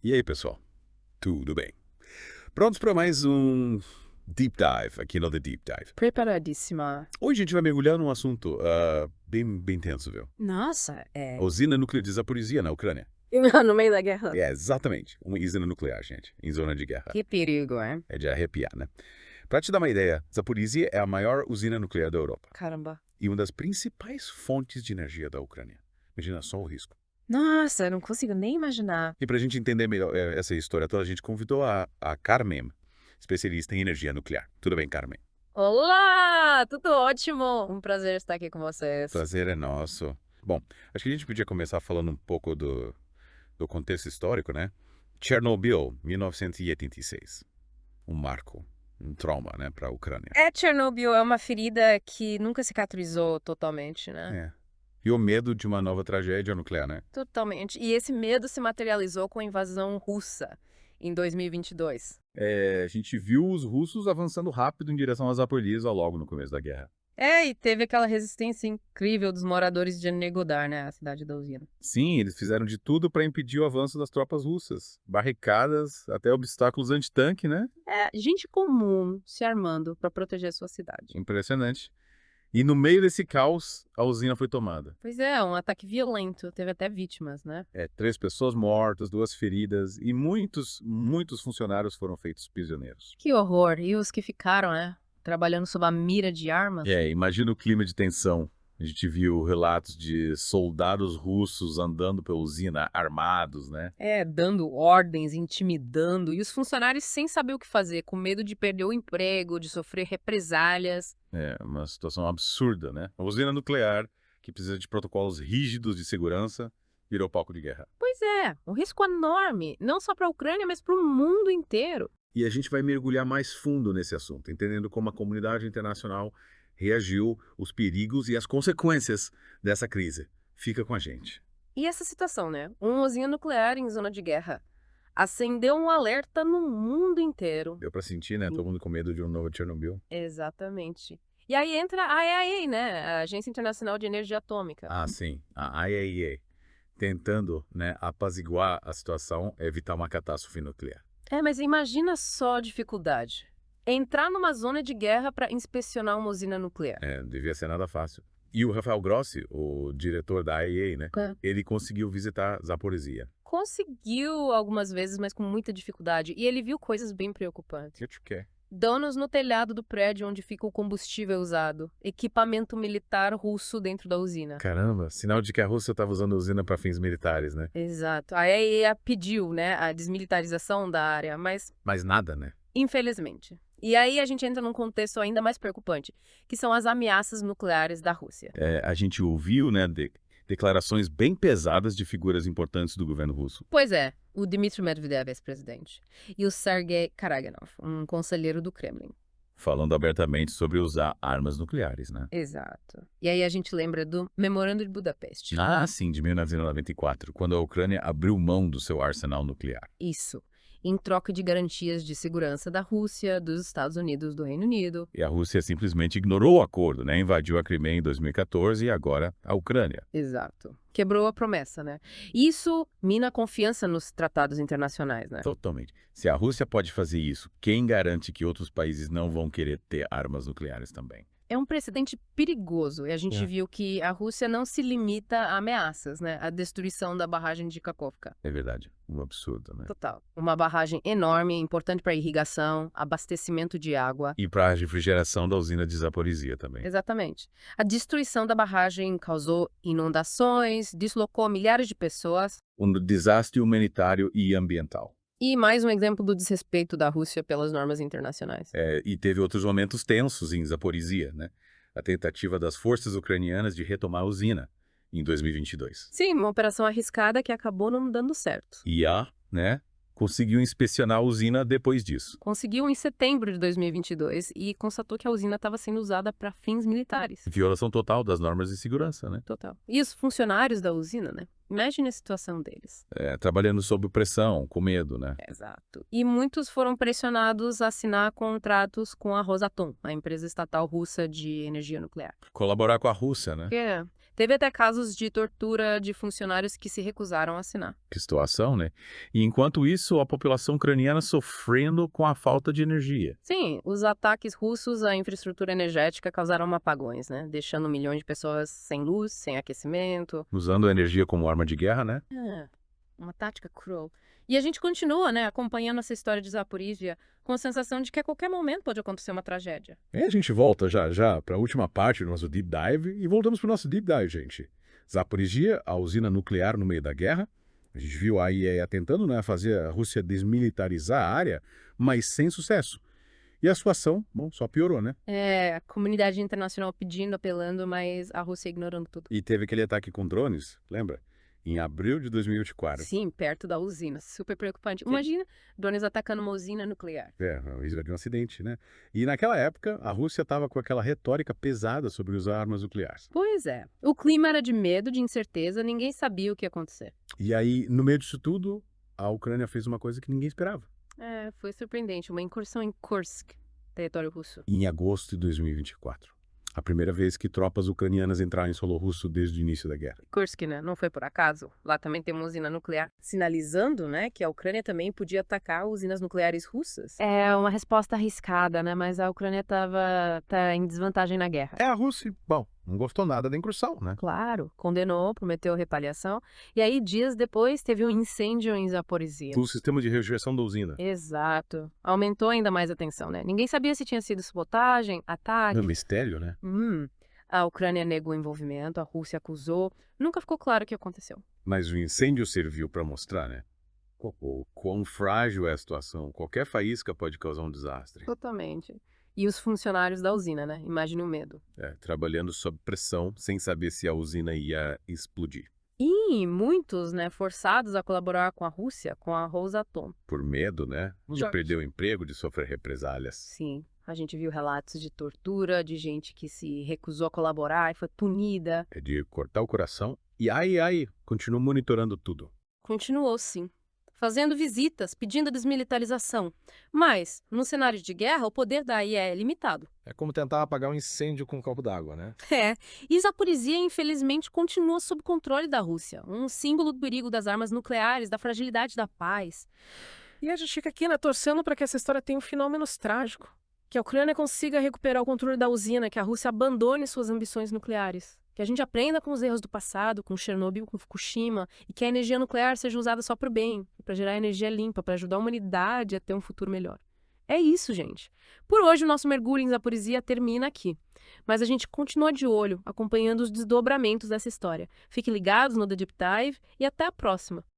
E aí, pessoal? Tudo bem? Prontos para mais um Deep Dive aqui no The Deep Dive. Preparadíssima. Hoje a gente vai mergulhar num assunto bem tenso, viu? Nossa, A usina nuclear de Zaporizhia, na Ucrânia. no meio da guerra. É, exatamente. Uma usina nuclear, gente, em zona de guerra. Que perigo, hein? É de arrepiar, né? Para te dar uma ideia, Zaporizhia é a maior usina nuclear da Europa Caramba. e uma das principais fontes de energia da Ucrânia. Imagina só o risco. Nossa, eu não consigo nem imaginar. E para a gente entender melhor essa história toda, a gente convidou a Carmen, especialista em energia nuclear. Tudo bem, Carmen? Olá, tudo ótimo. Um prazer estar aqui com vocês. Prazer é nosso. Bom, acho que a gente podia começar falando um pouco do contexto histórico, né? Chernobyl, 1986. Um marco, um trauma, né, para a Ucrânia. Chernobyl é uma ferida que nunca cicatrizou totalmente, né? É. E o medo de uma nova tragédia nuclear, né? Totalmente. E esse medo se materializou com a invasão russa em 2022. A gente viu os russos avançando rápido em direção a Zaporizhia logo no começo da guerra. E teve aquela resistência incrível dos moradores de Negodar, né? A cidade da usina. Sim, eles fizeram de tudo para impedir o avanço das tropas russas. Barricadas, até obstáculos antitanque, né? Gente comum se armando para proteger sua cidade. Impressionante. E no meio desse caos, a usina foi tomada. Pois é, um ataque violento, teve até vítimas, né? 3 pessoas mortas, 2 feridas e muitos funcionários foram feitos prisioneiros. Que horror! E os que ficaram, né? Trabalhando sob a mira de armas? Imagina o clima de tensão. A gente viu relatos de soldados russos andando pela usina armados, né? Dando ordens, intimidando, e os funcionários sem saber o que fazer, com medo de perder o emprego, de sofrer represálias. É uma situação absurda, né? A usina nuclear, que precisa de protocolos rígidos de segurança, virou palco de guerra. Pois é, um risco enorme, não só para a Ucrânia, mas para o mundo inteiro. E a gente vai mergulhar mais fundo nesse assunto, entendendo como a comunidade internacional reagiu, os perigos e as consequências dessa crise. Fica com a gente. E essa situação, né? Uma usina nuclear em zona de guerra acendeu um alerta no mundo inteiro. Deu pra sentir, né? Todo mundo com medo de um novo Chernobyl. Exatamente. E aí entra a IAEA, né? A Agência Internacional de Energia Atômica. Ah, sim, a IAEA, tentando, né, apaziguar a situação, evitar uma catástrofe nuclear. Mas imagina só a dificuldade. Entrar numa zona de guerra para inspecionar uma usina nuclear. Não devia ser nada fácil. E o Rafael Grossi, o diretor da IAEA, né, É. ele conseguiu visitar Zaporizhia. Conseguiu algumas vezes, mas com muita dificuldade. E ele viu coisas bem preocupantes. Que te quer? Danos no telhado do prédio onde fica o combustível usado. Equipamento militar russo dentro da usina. Caramba, sinal de que a Rússia estava usando a usina para fins militares, né? Exato. A IAEA pediu, né, a desmilitarização da área, mas Mas nada, né? infelizmente. E aí a gente entra num contexto ainda mais preocupante, que são as ameaças nucleares da Rússia. A gente ouviu, né, declarações bem pesadas de figuras importantes do governo russo. Pois é, o Dmitry Medvedev, ex-presidente, e o Sergei Karaganov, um conselheiro do Kremlin. Falando abertamente sobre usar armas nucleares, né? Exato. E aí a gente lembra do Memorando de Budapeste. Ah, sim, de 1994, quando a Ucrânia abriu mão do seu arsenal nuclear. Isso. Em troca de garantias de segurança da Rússia, dos Estados Unidos, do Reino Unido. E a Rússia simplesmente ignorou o acordo, né? Invadiu a Crimeia em 2014 e agora a Ucrânia. Exato. Quebrou a promessa, né? Isso mina a confiança nos tratados internacionais, né? Totalmente. Se a Rússia pode fazer isso, quem garante que outros países não vão querer ter armas nucleares também? É um precedente perigoso e a gente É. viu que a Rússia não se limita a ameaças, né? A destruição da barragem de Kakhovka. É verdade. Um absurdo, né? Total. Uma barragem enorme, importante para irrigação, abastecimento de água. E para a refrigeração da usina de Zaporizhia também. Exatamente. A destruição da barragem causou inundações, deslocou milhares de pessoas. Um desastre humanitário e ambiental. E mais um exemplo do desrespeito da Rússia pelas normas internacionais. E teve outros momentos tensos em Zaporizhia, né? A tentativa das forças ucranianas de retomar a usina em 2022. Sim, uma operação arriscada que acabou não dando certo. E né, conseguiu inspecionar a usina depois disso. Conseguiu em setembro de 2022 e constatou que a usina estava sendo usada para fins militares. Violação total das normas de segurança, né? Total. E os funcionários da usina, né? Imagine a situação deles. Trabalhando sob pressão, com medo, né? Exato. E muitos foram pressionados a assinar contratos com a Rosatom, a empresa estatal russa de energia nuclear. Colaborar com a Rússia, né? Porque Teve até casos de tortura de funcionários que se recusaram a assinar. Que situação, né? E enquanto isso, a população ucraniana sofrendo com a falta de energia. Sim, os ataques russos à infraestrutura energética causaram apagões, né? Deixando milhões de pessoas sem luz, sem aquecimento. Usando a energia como arma de guerra, né? É, uma tática cruel. E a gente continua, né, acompanhando essa história de Zaporizhia com a sensação de que a qualquer momento pode acontecer uma tragédia. E a gente volta já já para a última parte do nosso Deep Dive e voltamos para o nosso Deep Dive, gente. Zaporizhia, a usina nuclear no meio da guerra. A gente viu a IAEA tentando, né, fazer a Rússia desmilitarizar a área, mas sem sucesso. E a situação, bom, só piorou, né? É, a comunidade internacional pedindo, apelando, mas a Rússia ignorando tudo. E teve aquele ataque com drones, lembra? Em abril de 2024. Sim, perto da usina. Super preocupante. Imagina drones atacando uma usina nuclear. O risco de um acidente, né? E naquela época, a Rússia estava com aquela retórica pesada sobre usar armas nucleares. Pois é. O clima era de medo, de incerteza, ninguém sabia o que ia acontecer. E aí, no meio disso tudo, a Ucrânia fez uma coisa que ninguém esperava. É, foi surpreendente. Uma incursão em Kursk, território russo. Em agosto de 2024. A primeira vez que tropas ucranianas entraram em solo russo desde o início da guerra. Kursk, né? Não foi por acaso. Lá também tem uma usina nuclear, sinalizando, né, que a Ucrânia também podia atacar usinas nucleares russas. É uma resposta arriscada, né? Mas a Ucrânia tá em desvantagem na guerra. A Rússia, bom, não gostou nada da incursão, né? Claro, condenou, prometeu retaliação. E aí, dias depois, teve um incêndio em Zaporizhia. O sistema de rejeição da usina. Exato. Aumentou ainda mais a tensão, né? Ninguém sabia se tinha sido sabotagem, ataque. É um mistério, né? A Ucrânia negou o envolvimento, a Rússia acusou. Nunca ficou claro o que aconteceu. Mas o incêndio serviu para mostrar, né? O quão frágil é a situação. Qualquer faísca pode causar um desastre. Totalmente. E os funcionários da usina, né? Imagine o medo. Trabalhando sob pressão, sem saber se a usina ia explodir. E muitos, né, forçados a colaborar com a Rússia, com a Rosatom. Por medo, né? De Jorge. perder o emprego, de sofrer represálias. Sim, a gente viu relatos de tortura, de gente que se recusou a colaborar e foi punida. É de cortar o coração. E aí, continua monitorando tudo. Continuou, sim. Fazendo visitas, pedindo desmilitarização. Mas, num cenário de guerra, o poder da IAEA é limitado. É como tentar apagar um incêndio com um copo d'água, né? E Zaporizhia, infelizmente, continua sob controle da Rússia. Um símbolo do perigo das armas nucleares, da fragilidade da paz. E a gente fica aqui, né, torcendo para que essa história tenha um final menos trágico. Que a Ucrânia consiga recuperar o controle da usina, que a Rússia abandone suas ambições nucleares. Que a gente aprenda com os erros do passado, com Chernobyl, com Fukushima, e que a energia nuclear seja usada só para o bem, para gerar energia limpa, para ajudar a humanidade a ter um futuro melhor. É isso, gente. Por hoje, o nosso mergulho em Zaporizhia termina aqui. Mas a gente continua de olho, acompanhando os desdobramentos dessa história. Fiquem ligados no The Deep Dive e até a próxima!